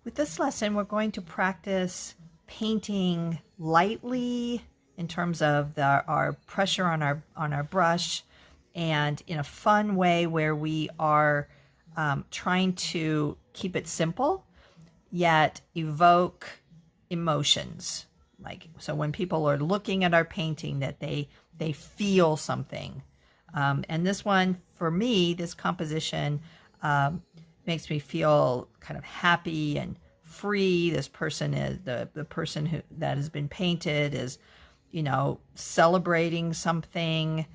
With this lesson, we're going to practice painting lightly in terms of our pressure on our brush, and in a fun way where we are trying to keep it simple yet evoke emotions. Like, so when people are looking at our painting, that they feel something. And this one, for me, this composition makes me feel kind of happy and free. This person is the person that has been painted is, you know, celebrating something,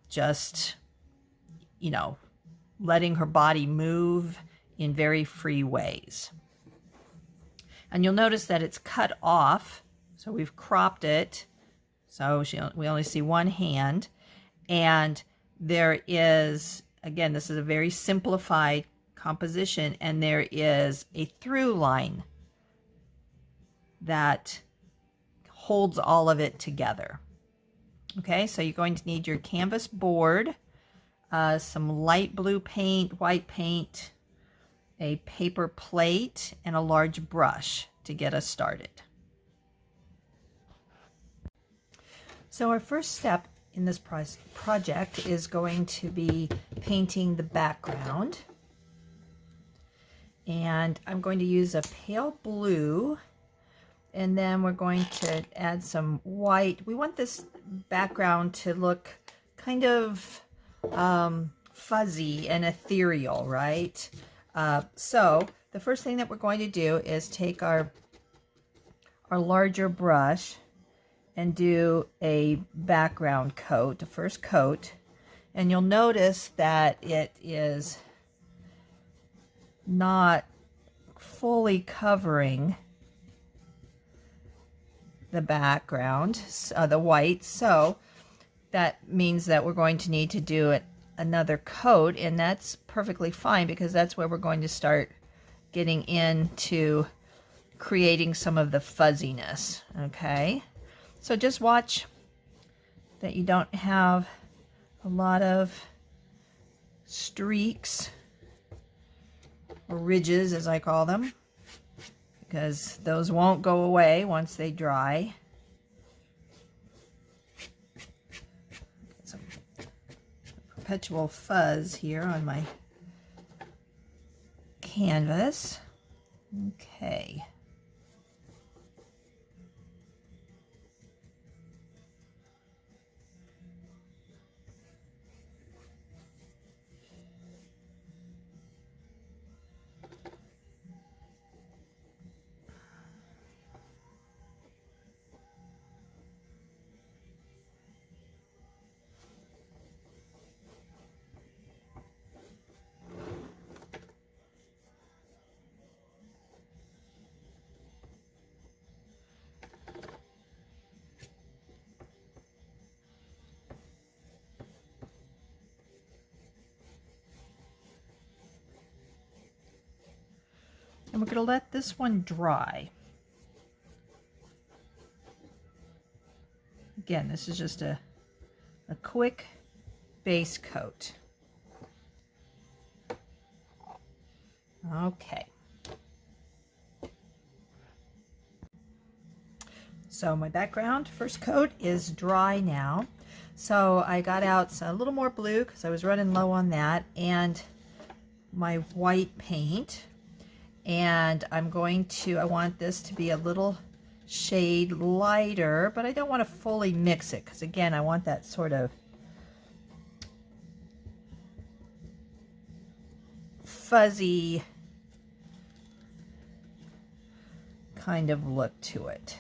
just, you know, letting her body move in very free ways. And you'll notice that it's cut off, so we've cropped it, so we only see one hand. And there is, again, this is a very simplified composition, and there is a through line that holds all of it together. Okay, so you're going to need your canvas board, some light blue paint, white paint, a paper plate, and a large brush to get us started. So our first step in this project is going to be painting the background. And I'm going to use a pale blue, and then we're going to add some white. We want this background to look kind of fuzzy and ethereal, right? So the first thing that we're going to do is take our larger brush and do a background coat, the first coat. And you'll notice that it is not fully covering the background, the white. So that means that we're going to need to do another coat, and that's perfectly fine, because that's where we're going to start getting into creating some of the fuzziness. Okay, so just watch that you don't have a lot of streaks, or ridges as I call them, because those won't go away once they dry. Some perpetual fuzz here on my canvas. Okay. And we're going to let this one dry. Again, this is just a quick base coat. Okay. So my background, first coat, is dry now. So I got out a little more blue because I was running low on that, and my white paint. And I want this to be a little shade lighter, but I don't want to fully mix it, because again, I want that sort of fuzzy kind of look to it.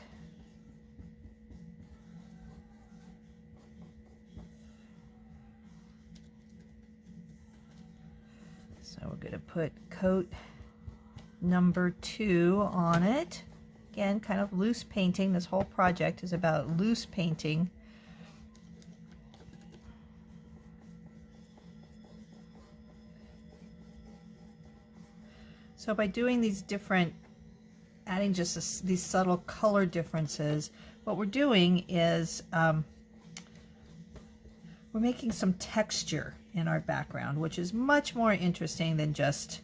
So we're going to put coat number 2 on it. Again, kind of loose painting. This whole project is about loose painting. So by doing these different, adding just these subtle color differences, what we're doing is we're making some texture in our background, which is much more interesting than just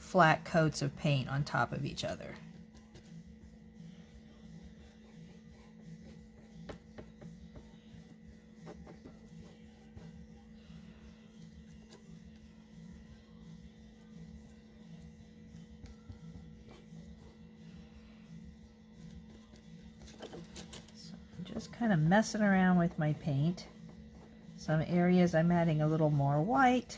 flat coats of paint on top of each other. Just kind of messing around with my paint. Some areas I'm adding a little more white.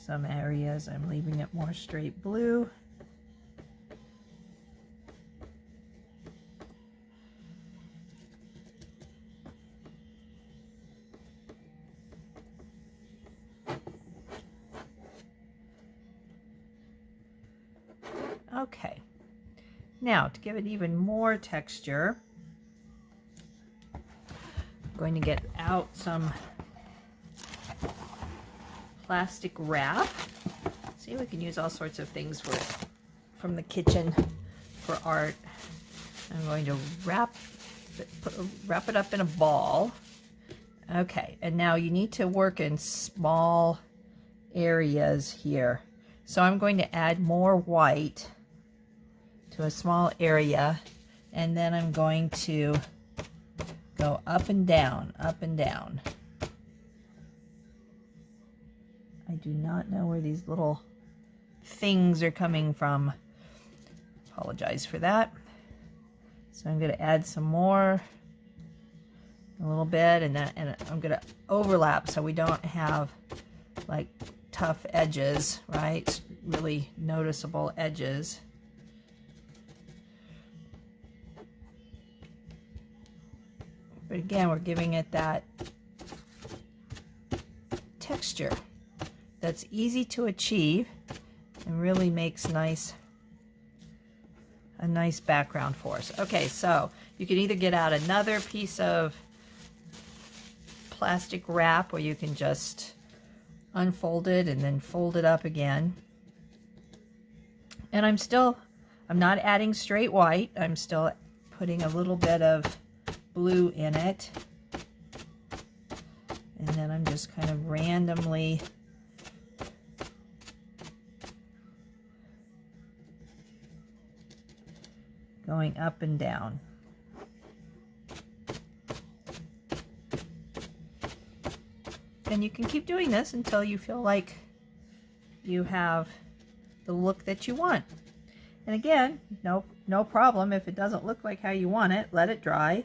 Some areas I'm leaving it more straight blue. Okay. Now, to give it even more texture, I'm going to get out some plastic wrap. See, we can use all sorts of things from the kitchen for art. I'm going to wrap it up in a ball. Okay, and now you need to work in small areas here. So I'm going to add more white to a small area, and then I'm going to go up and down, up and down. I do not know where these little things are coming from. Apologize for that. So I'm going to add some more, a little bit, and I'm going to overlap so we don't have like tough edges, right? Really noticeable edges. But again, we're giving it that texture that's easy to achieve and really makes a nice background for us. Okay, so you can either get out another piece of plastic wrap, or you can just unfold it and then fold it up again. And I'm not adding straight white. I'm still putting a little bit of blue in it. And then I'm just kind of randomly going up and down. And you can keep doing this until you feel like you have the look that you want. And again, no problem if it doesn't look like how you want it. Let it dry,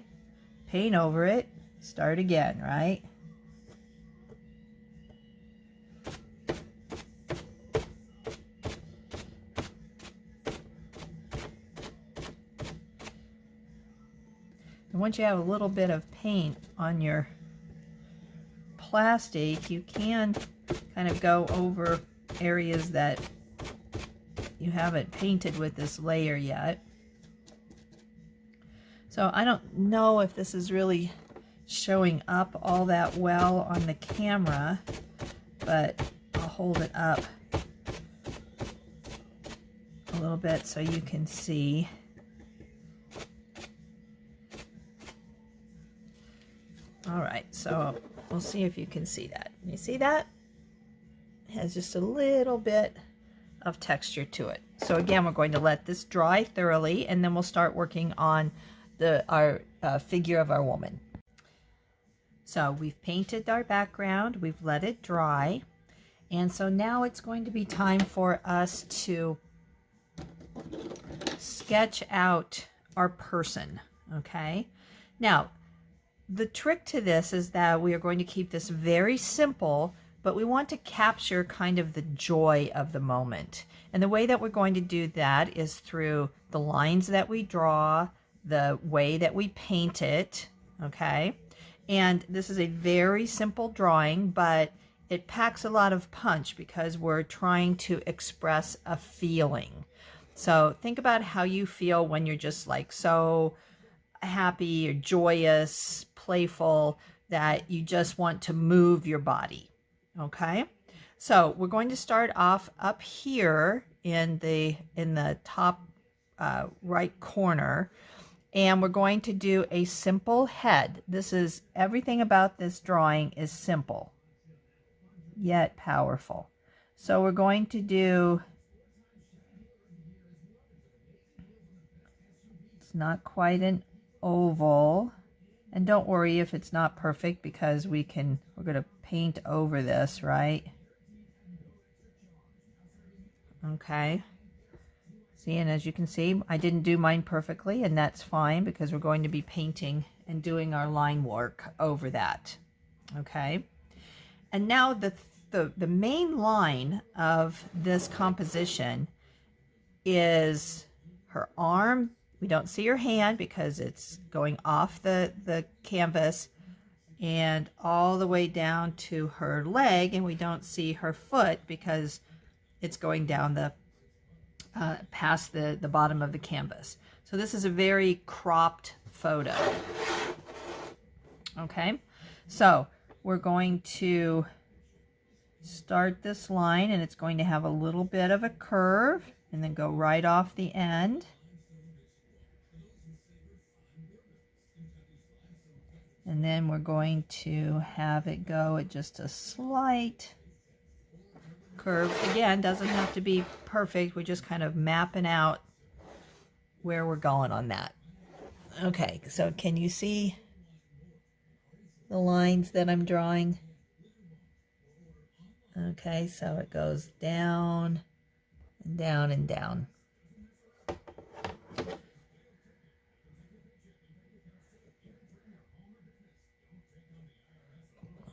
paint over it, start again, right? And once you have a little bit of paint on your plastic, you can kind of go over areas that you haven't painted with this layer yet. So I don't know if this is really showing up all that well on the camera, but I'll hold it up a little bit so you can see. All right, so we'll see if you can see that. You see that? It has just a little bit of texture to it. So again, we're going to let this dry thoroughly, and then we'll start working on our figure of our woman. So we've painted our background, we've let it dry, and so now it's going to be time for us to sketch out our person, okay? Now, the trick to this is that we are going to keep this very simple, but we want to capture kind of the joy of the moment. And the way that we're going to do that is through the lines that we draw, the way that we paint it, okay? And this is a very simple drawing, but it packs a lot of punch because we're trying to express a feeling. So think about how you feel when you're just like so happy or joyous, playful, that you just want to move your body. Okay, so we're going to start off up here in the top right corner, and we're going to do a simple head. This is everything about this drawing is simple. yet powerful. So we're going to do, it's not quite an oval, and don't worry if it's not perfect, because we're going to paint over this, right? Okay. See, and as you can see, I didn't do mine perfectly, and that's fine because we're going to be painting and doing our line work over that. Okay. And now the main line of this composition is her arm. We don't see her hand because it's going off the canvas, and all the way down to her leg, and we don't see her foot because it's going down the past the bottom of the canvas. So this is a very cropped photo. Okay, so we're going to start this line, and it's going to have a little bit of a curve and then go right off the end. And then we're going to have it go at just a slight curve. Again, doesn't have to be perfect. We're just kind of mapping out where we're going on that. Okay, so can you see the lines that I'm drawing? Okay, so it goes down and down and down. I'll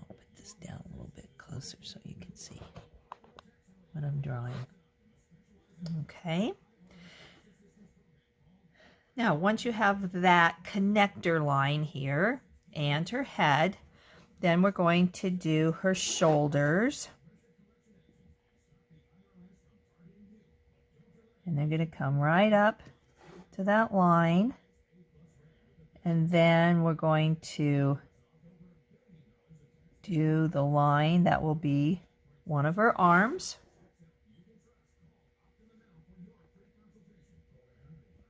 put this down a little bit closer so you can see what I'm drawing. Okay. Now, once you have that connector line here and her head, then we're going to do her shoulders. And they're going to come right up to that line. And then we're going to do the line that will be one of her arms.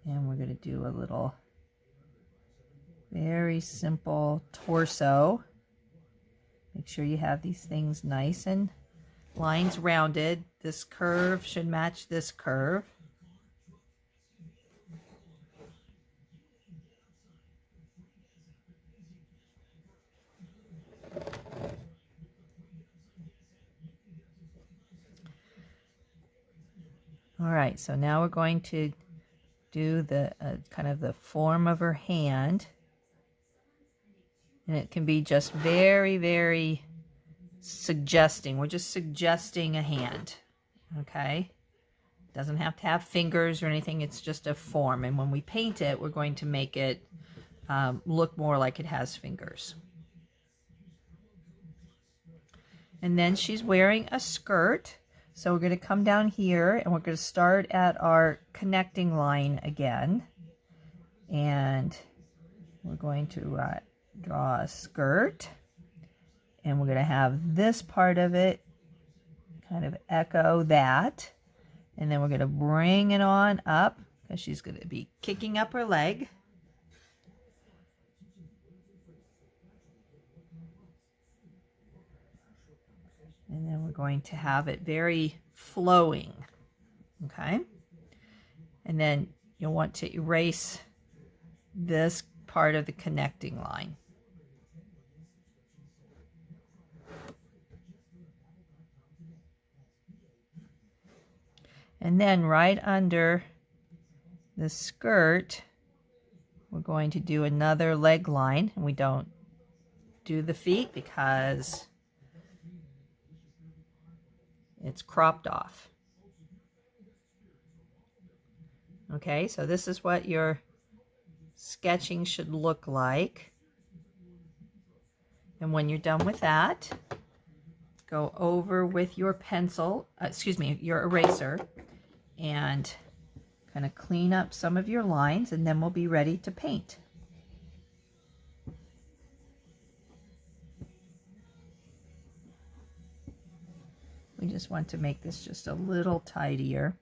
And we're going to do a little very simple torso. Make sure you have these things nice and lines rounded. This curve should match this curve. All right, so now we're going to do the kind of the form of her hand. And it can be just very, very suggesting. We're just suggesting a hand, okay? Doesn't have to have fingers or anything. It's just a form. And when we paint it, we're going to make it look more like it has fingers. And then she's wearing a skirt. So we're going to come down here, and we're going to start at our connecting line again. And we're going to draw a skirt. And we're going to have this part of it kind of echo that. And then we're going to bring it on up, because she's going to be kicking up her leg. And then we're going to have it very flowing, okay? And then you'll want to erase this part of the connecting line. And then right under the skirt, we're going to do another leg line. And we don't do the feet because it's cropped off. Okay, so this is what your sketching should look like. And when you're done with that, go over with your pencil, your eraser, and kind of clean up some of your lines, and then we'll be ready to paint. We just want to make this just a little tidier.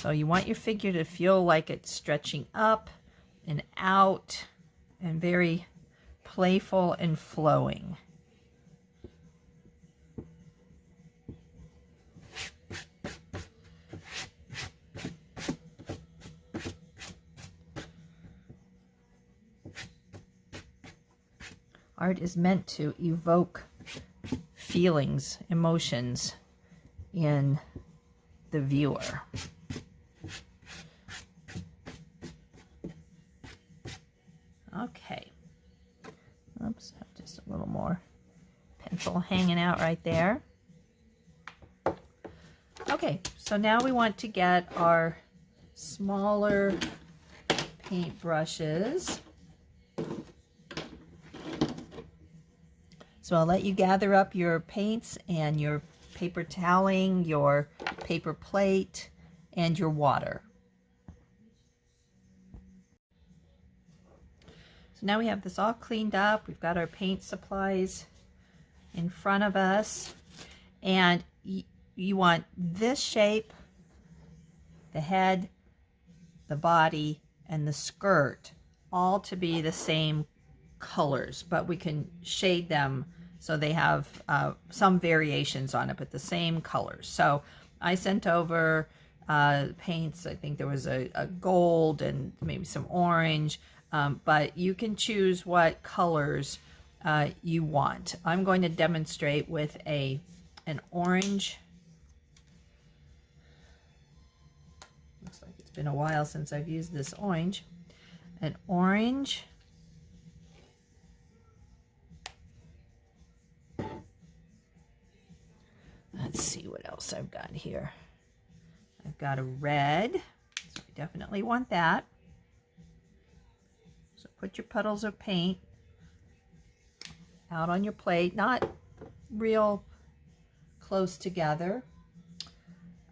So you want your figure to feel like it's stretching up and out and very playful and flowing. Art is meant to evoke feelings, emotions in the viewer. Okay. Oops, I have just a little more pencil hanging out right there. Okay, so now we want to get our smaller paint brushes. So I'll let you gather up your paints and your paper toweling, your paper plate, and your water. So now we have this all cleaned up. We've got our paint supplies in front of us. And you want this shape, the head, the body, and the skirt all to be the same colors, but we can shade them so they have some variations on it, but the same colors. So I sent over paints. I think there was a gold and maybe some orange, but you can choose what colors you want. I'm going to demonstrate with an orange. Looks like it's been a while since I've used this orange. An orange. Let's see what else I've got here. I've got a red, so I definitely want that. So put your puddles of paint out on your plate, not real close together.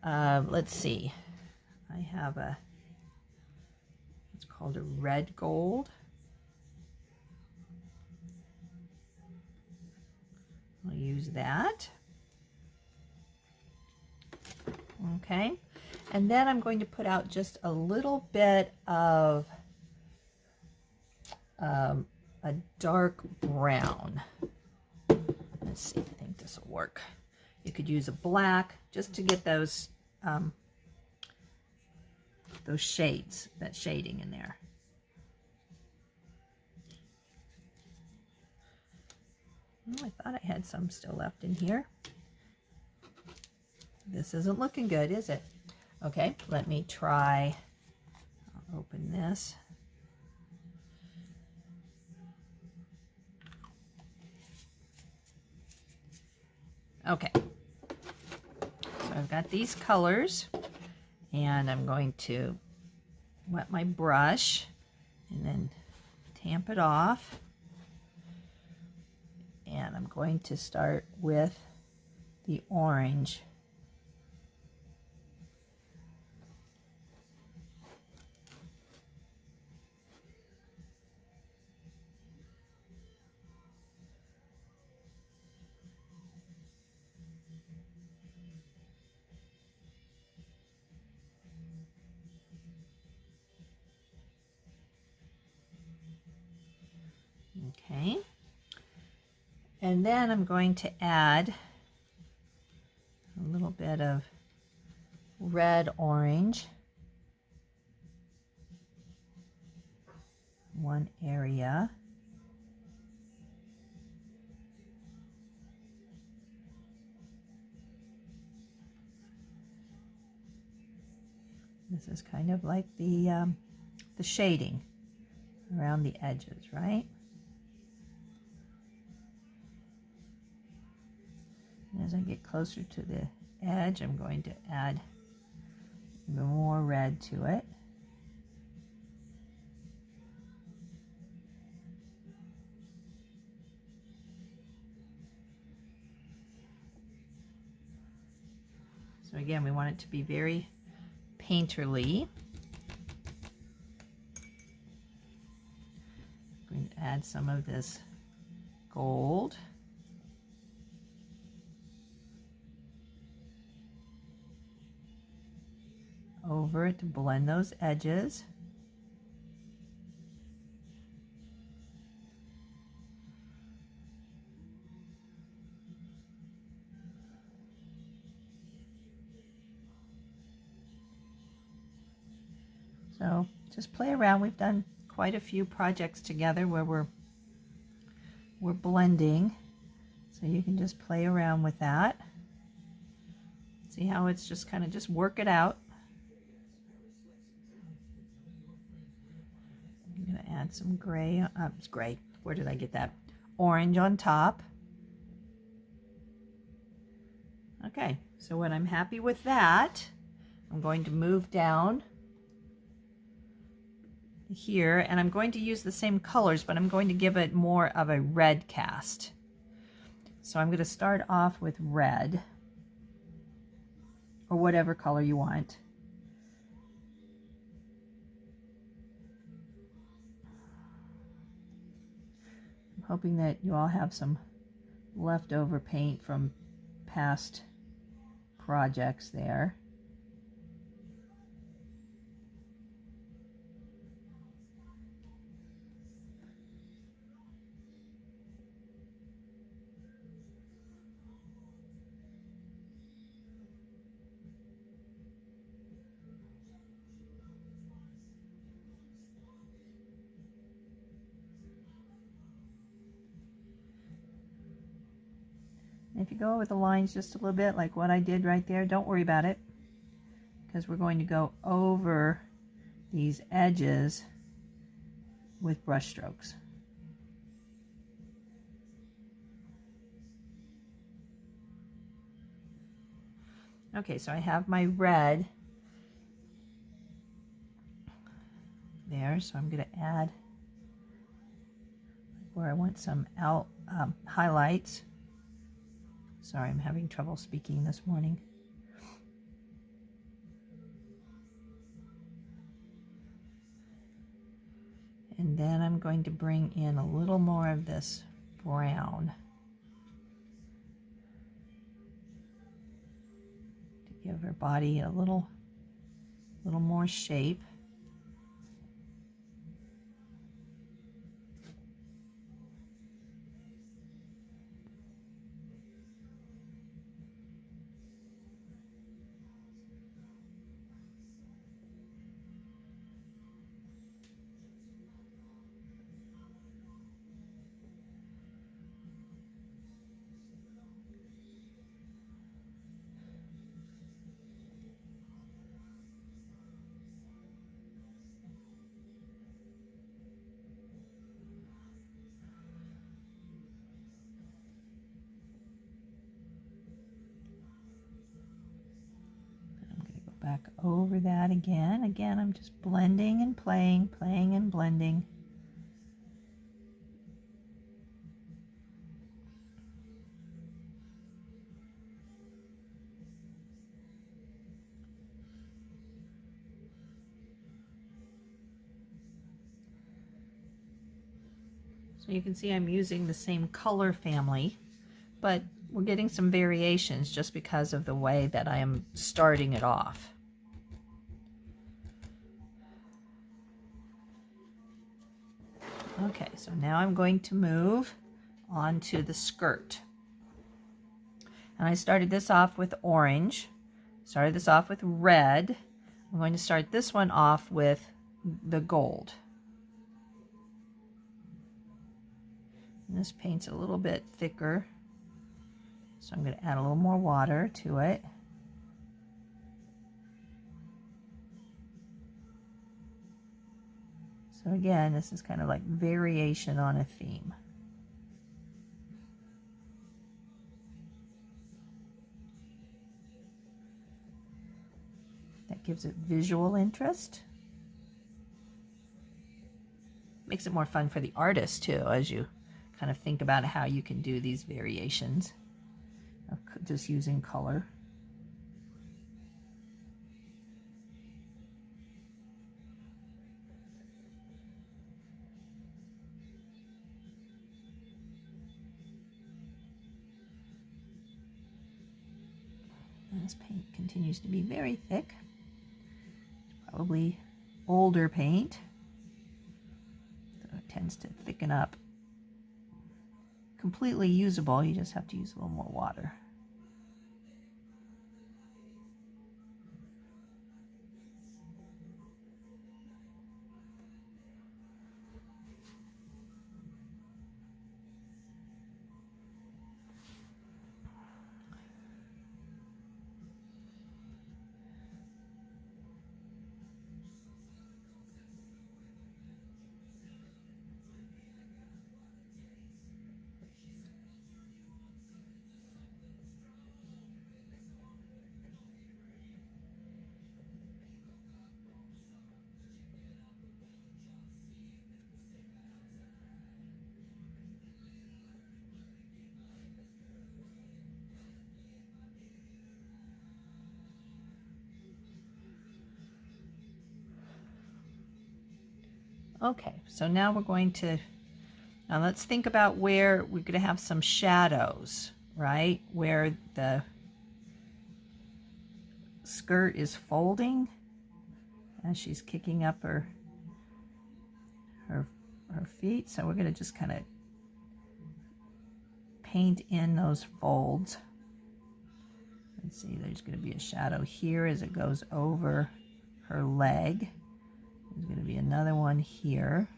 Let's see. I have it's called a red gold. I'll use that. Okay, and then I'm going to put out just a little bit of a dark brown. Let's see, I think this will work. You could use a black just to get those shades, that shading in there. Oh, I thought I had some still left in here. This isn't looking good, is it? Okay, let me try. I'll open this. Okay, so I've got these colors, and I'm going to wet my brush and then tamp it off. And I'm going to start with the orange. Okay, and then I'm going to add a little bit of red orange, one area. This is kind of like the shading around the edges, right? And as I get closer to the edge, I'm going to add even more red to it. So again, we want it to be very painterly. I'm going to add some of this gold. over it to blend those edges. So just play around. We've done quite a few projects together where we're blending. So you can just play around with that. See how it's just kind of just work it out. I'm going to add some gray. It's gray. Where did I get that? Orange on top. Okay, so when I'm happy with that, I'm going to move down here, and I'm going to use the same colors, but I'm going to give it more of a red cast. So I'm going to start off with red, or whatever color you want. I'm hoping that you all have some leftover paint from past projects there. If you go over the lines just a little bit, like what I did right there, don't worry about it, because we're going to go over these edges with brush strokes. Okay, so I have my red there, so I'm going to add where I want some highlights. Sorry, I'm having trouble speaking this morning. And then I'm going to bring in a little more of this brown to give her body a little more shape. Back over that again. Again, I'm just blending and playing and blending. So you can see I'm using the same color family, but we're getting some variations just because of the way that I am starting it off. Okay, so now I'm going to move on to the skirt. And I started this off with orange, started this off with red. I'm going to start this one off with the gold. And this paint's a little bit thicker, so I'm going to add a little more water to it. So again, this is kind of like variation on a theme. That gives it visual interest. Makes it more fun for the artist too, as you kind of think about how you can do these variations of just using color. And this paint continues to be very thick. probably older paint, so it tends to thicken up. Completely usable, you just have to use a little more water. Okay, so now we're going to, now let's think about where we're going to have some shadows, right? Where the skirt is folding as she's kicking up her feet. So we're going to just kind of paint in those folds. Let's see, there's going to be a shadow here as it goes over her leg. There's going to be another one here.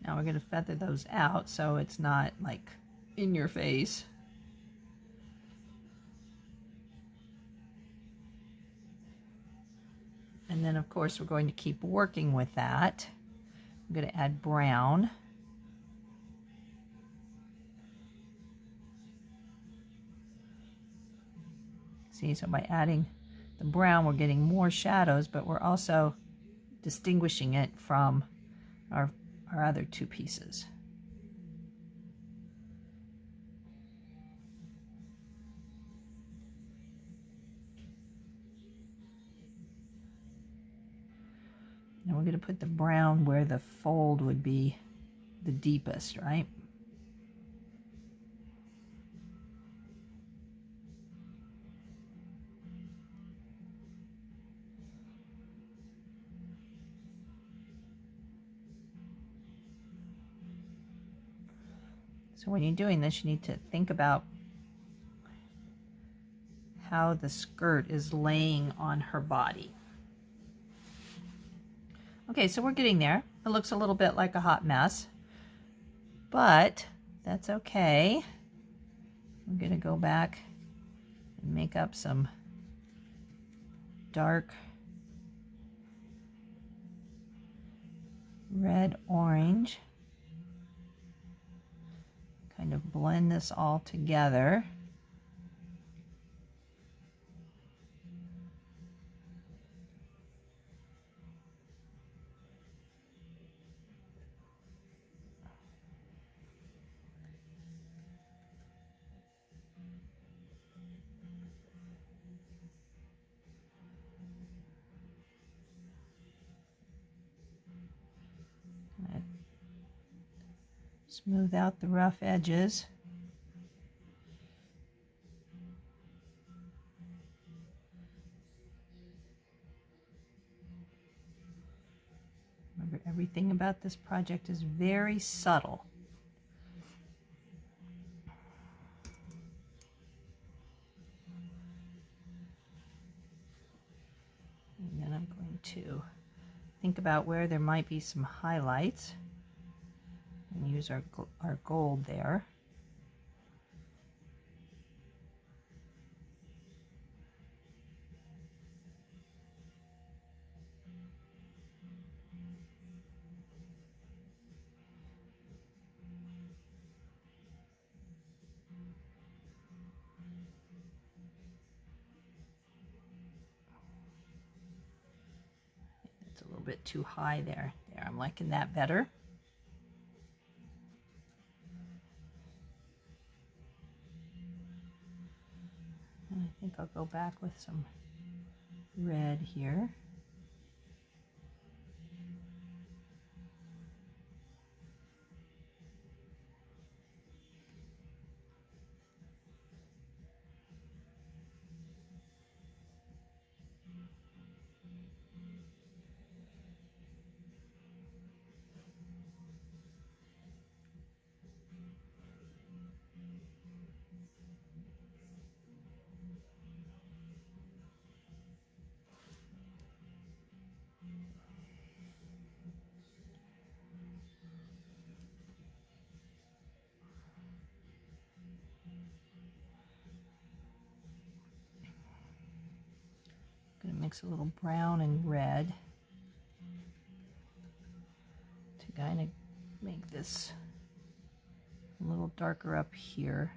Now we're going to feather those out so it's not like in your face. And then of course we're going to keep working with that. I'm going to add brown. See, so by adding the brown we're getting more shadows, but we're also distinguishing it from our other two pieces. Now we're going to put the brown where the fold would be the deepest, right? So when you're doing this, you need to think about how the skirt is laying on her body. Okay, so we're getting there. It looks a little bit like a hot mess, but that's okay. I'm going to go back and make up some dark red orange. Kind of blend this all together. Smooth out the rough edges. Remember, everything about this project is very subtle. And then I'm going to think about where there might be some highlights and use our gold there. It's a little bit too high there. There, I'm liking that better. I think I'll go back with some red here. Going to mix a little brown and red to kind of make this a little darker up here.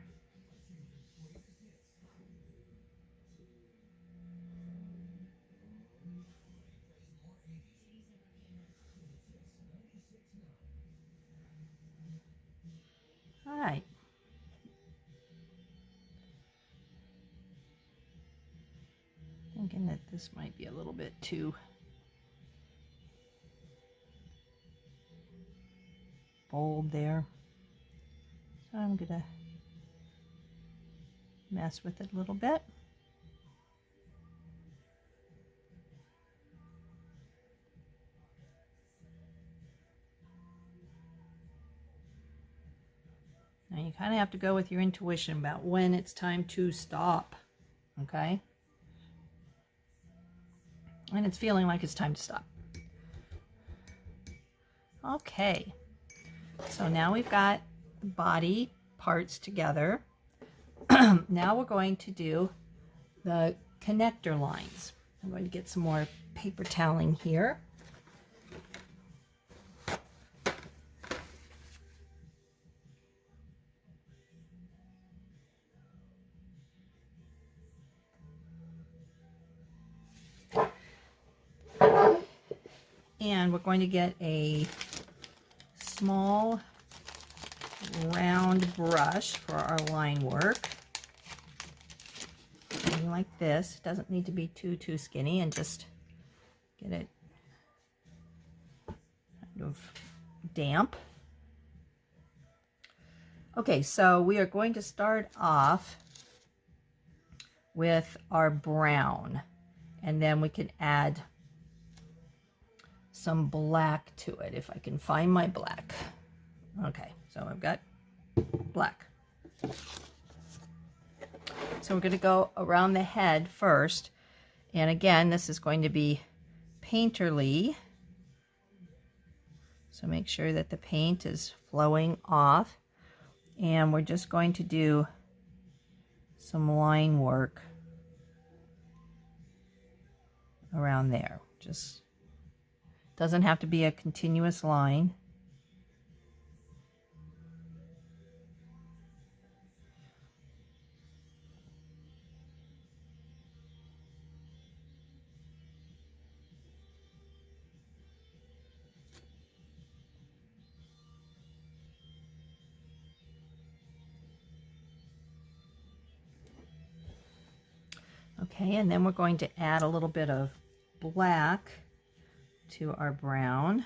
All right. Thinking that this might be a little bit too bold there. So I'm gonna mess with it a little bit. Now you kind of have to go with your intuition about when it's time to stop, okay? And it's feeling like it's time to stop. Okay, so now we've got the body parts together. Now we're going to do the connector lines. I'm going to get some more paper toweling here. And we're going to get a small round brush for our line work. Something like this. It doesn't need to be too skinny, and just get it kind of damp. Okay, so we are going to start off with our brown, and then we can add some black to it if I can find my black. Okay, so I've got black. So we're going to go around the head first, and again this is going to be painterly, so make sure that the paint is flowing off, and we're just going to do some line work around there. Just doesn't have to be a continuous line. Okay, and then we're going to add a little bit of black to our brown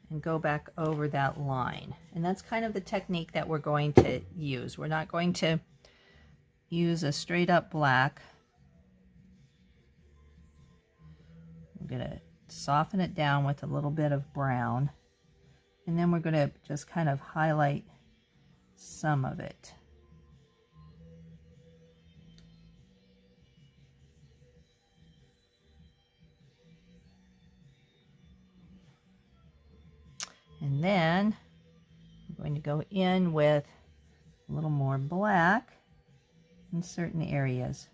and go back over that line. And that's kind of the technique that we're going to use. We're not going to use a straight up black. I'm going to soften it down with a little bit of brown, and then we're going to just kind of highlight some of it. And then I'm going to go in with a little more black in certain areas.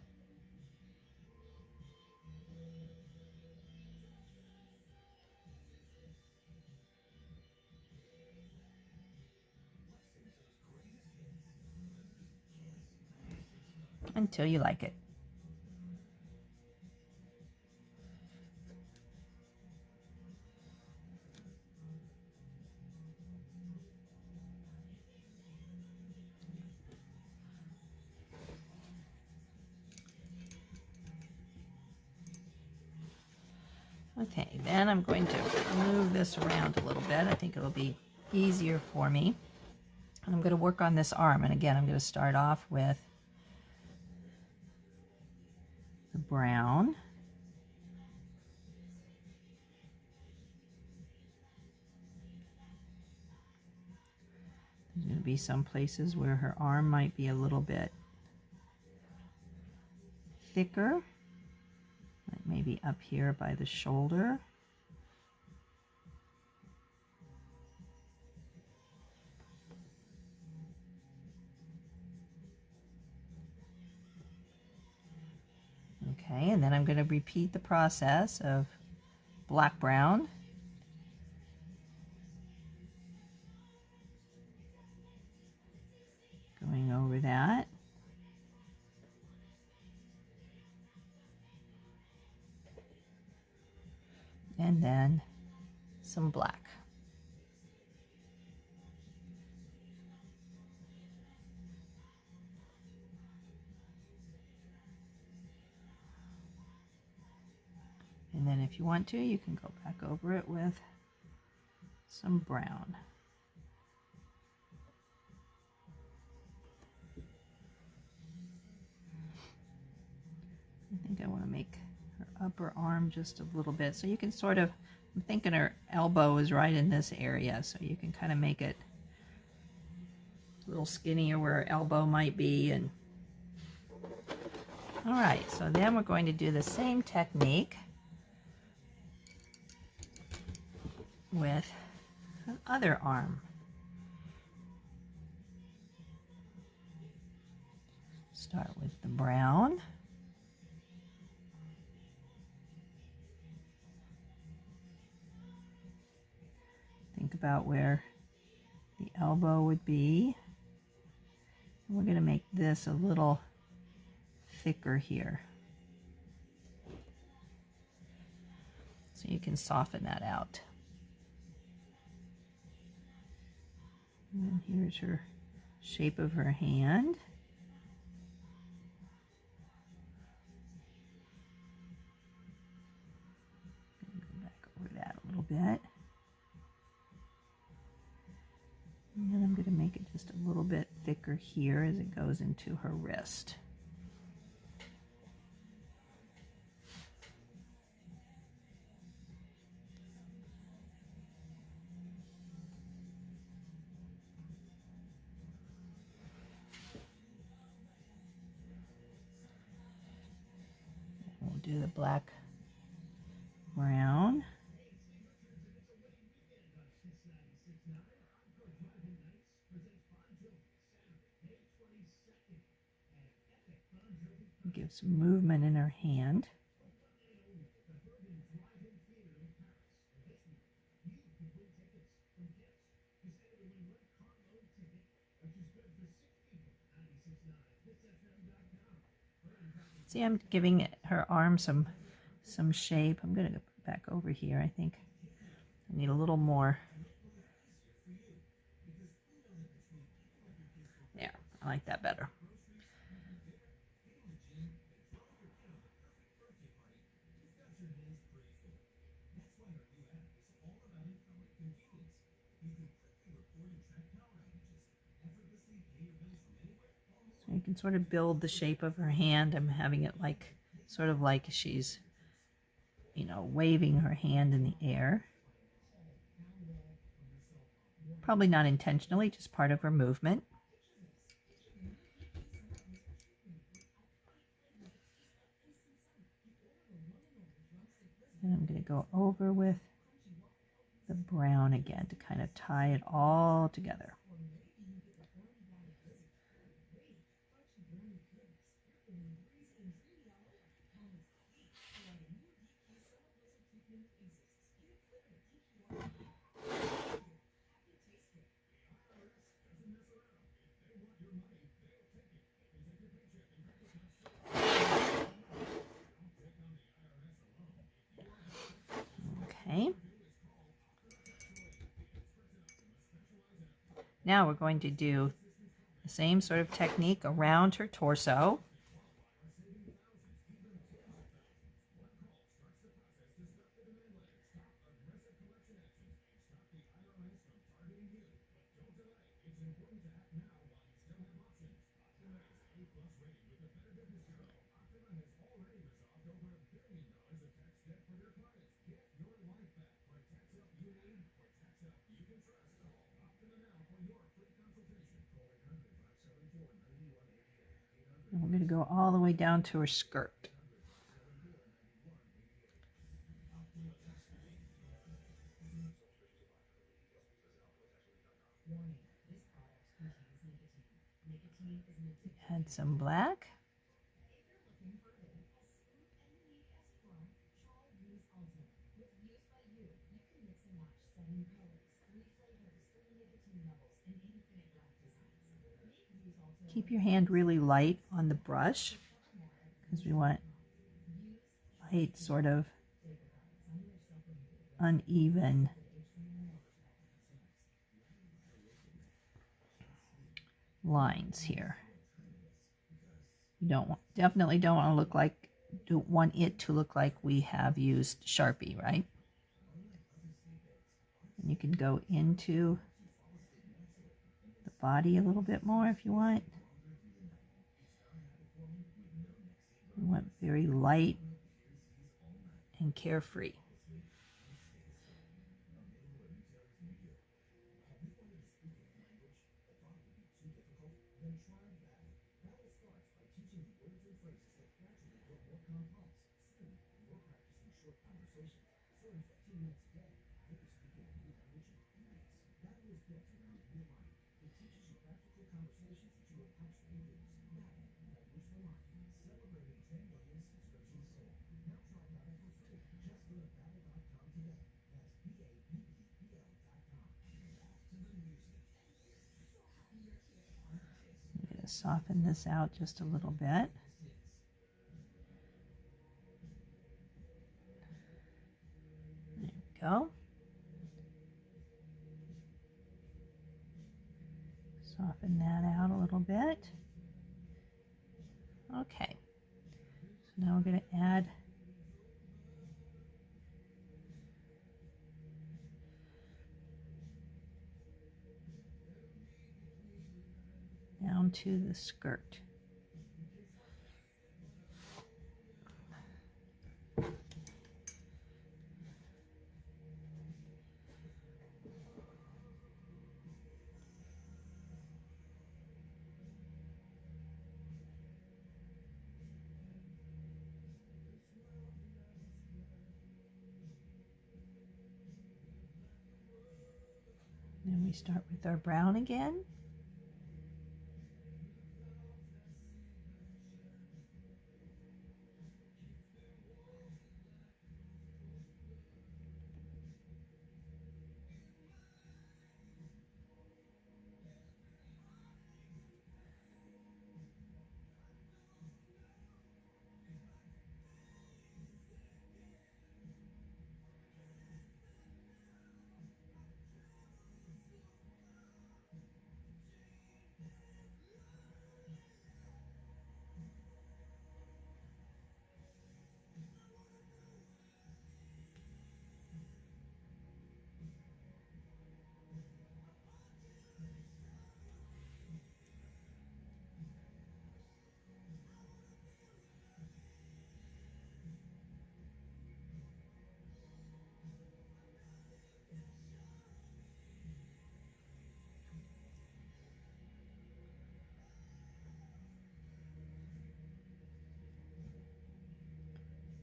Until you like it. Okay, then I'm going to move this around a little bit. I think it'll be easier for me. And I'm going to work on this arm. And again, I'm going to start off with the brown. There's going to be some places where her arm might be a little bit thicker, like maybe up here by the shoulder. Okay, and then I'm going to repeat the process of black brown. Going over that. And then some black. And then if you want to, you can go back over it with some brown. I think I want to make her upper arm just a little bit. So you can sort of, I'm thinking her elbow is right in this area. So you can kind of make it a little skinnier where her elbow might be. And all right, so then we're going to do the same technique with the other arm. Start with the brown. Think about where the elbow would be. We're going to make this a little thicker here, so you can soften that out. And here's her shape of her hand. Go back over that a little bit. And then I'm going to make it just a little bit thicker here as it goes into her wrist. We'll do the black brown. Give some movement in her hand. See, I'm giving her arm some shape. I'm going to go back over here. I think I need a little more. There, I like that better. So you can sort of build the shape of her hand. I'm having it like, sort of like she's, you know, waving her hand in the air. Probably not intentionally, just part of her movement. And I'm going to go over with the brown again to kind of tie it all together. Okay. Now we're going to do the same sort of technique around her torso. And we're going to go all the way down to her skirt. Add some black. Keep your hand really light on the brush because we want light, sort of uneven lines here. You definitely don't want to look like, want it to look like we have used Sharpie, right? And you can go into the body a little bit more if you want. You want very light and carefree. I'm going to soften this out just a little bit. There we go. Soften that out a little bit. Okay, so now we're going to add down to the skirt. Then we start with our brown again.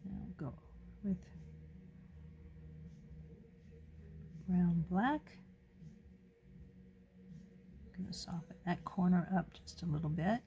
Now go with brown black. I'm going to soften that corner up just a little bit.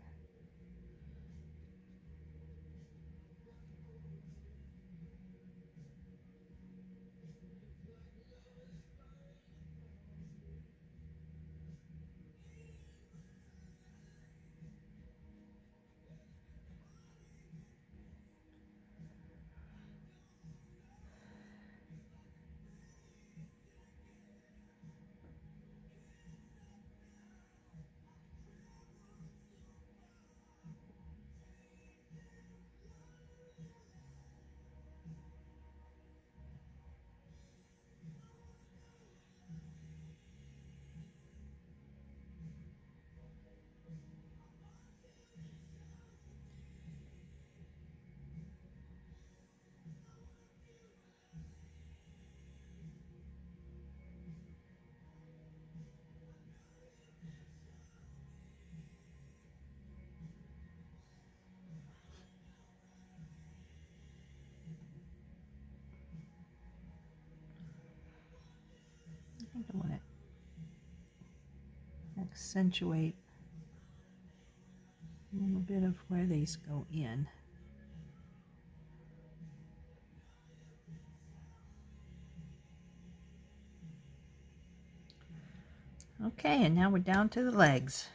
think I want to accentuate a little bit of where these go in. Okay, and now we're down to the legs.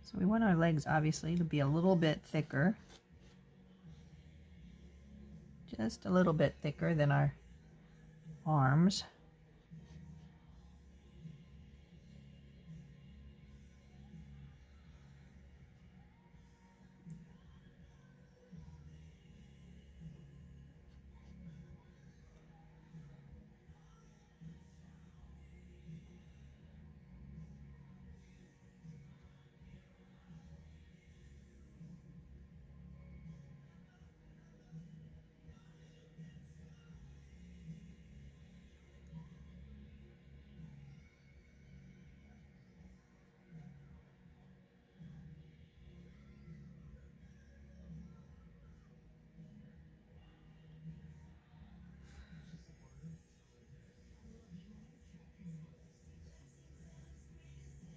So we want our legs obviously to be a little bit thicker. Just a little bit thicker than our arms.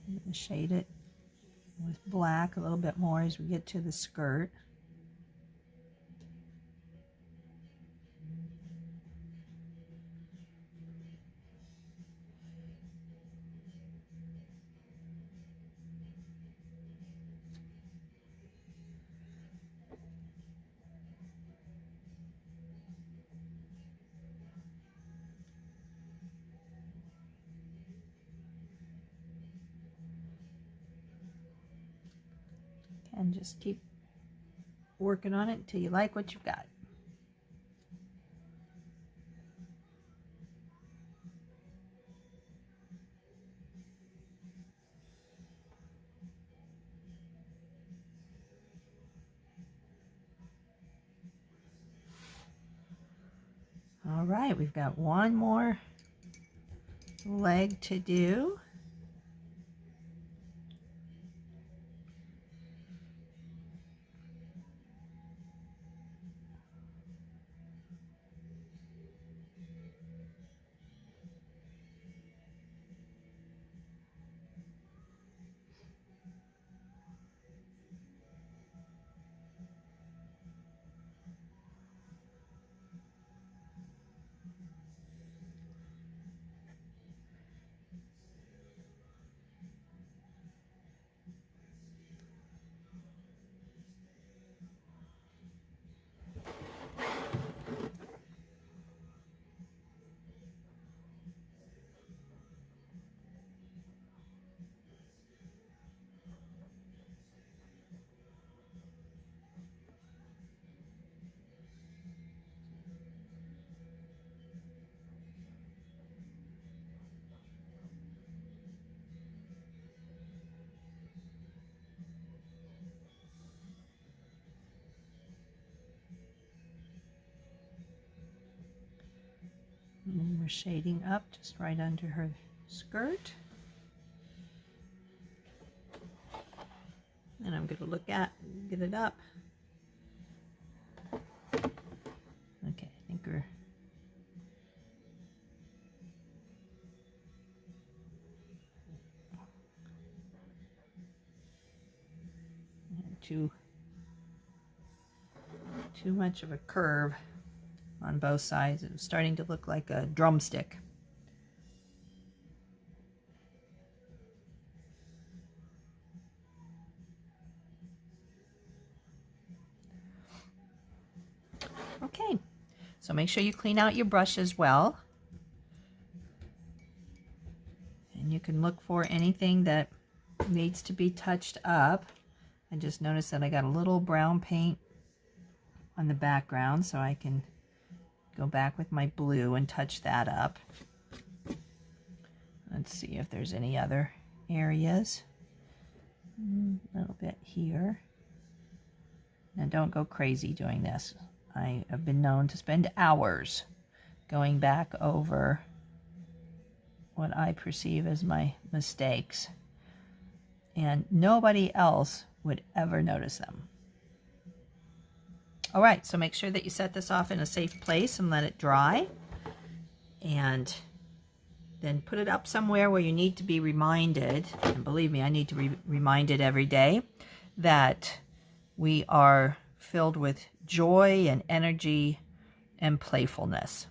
I'm going to shade it with black a little bit more as we get to the skirt. And just keep working on it until you like what you've got. All right, we've got one more leg to do. And we're shading up just right under her skirt. And I'm going to look at, get it up. Okay, I think we're too much of a curve on both sides. It's starting to look like a drumstick. Okay, so make sure you clean out your brush as well. And you can look for anything that needs to be touched up. I just noticed that I got a little brown paint on the background, so I can go back with my blue and touch that up. Let's see if there's any other areas. A little bit here. Now don't go crazy doing this. I have been known to spend hours going back over what I perceive as my mistakes, and nobody else would ever notice them. All right, so make sure that you set this off in a safe place and let it dry. And then put it up somewhere where you need to be reminded, and believe me, I need to be reminded every day, that we are filled with joy and energy and playfulness.